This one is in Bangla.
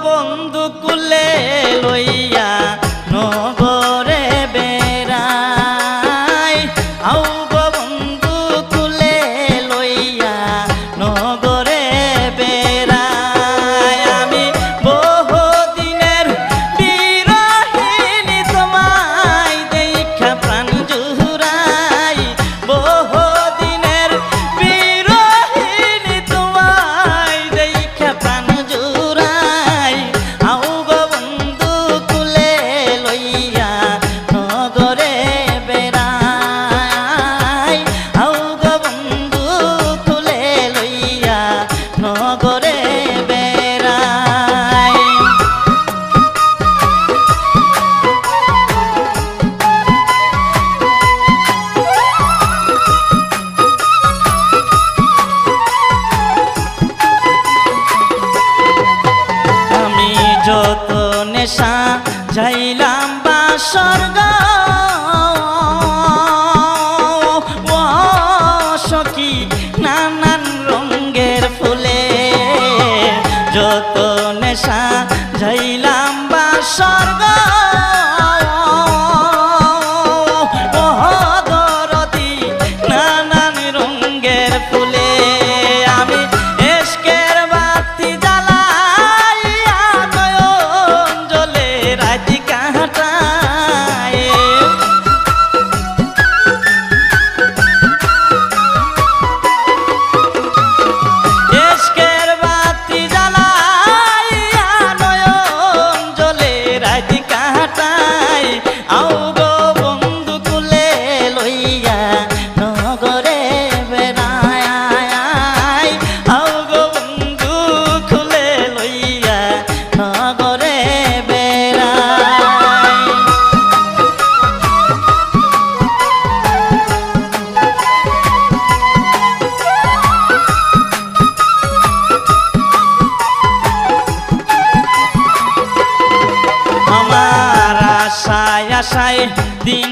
বন্ধু কুলে লইয়া নগরে বেড়াই আও গো বন্ধু কুলে লইয়া নগরে বেড়াই আমি বহুদিনের বিরহিনী তোমায় দেখা প্রাণ জুড়াই বহুদিনের বিরহিনী তোমায় দেখা প্রাণ জুড়াই আও গো বন্ধু কুলে লইয়া নগরে বেড়াই আও গো বন্ধু কুলে লইয়া নগরে বেড়াই আমি যত নেশা যাইলাম বাসর সখী নানান রঙের ফুলে যত নেশা যাইলাম বাসর দরদি নানান রঙের ফুলে আমি এশকের বাতি জ্বালাইয়া নয়ন জলে রাতি কাটাই এশকের বাতি জ্বালাইয়া নয়ন জলে রাতি কাটাই আও গো বন্ধু কুলে লইয়া নগরে বেড়াই আও গো বন্ধু কুলে লইয়া নগরে বেড়াই আমার আশায় আশায় দিন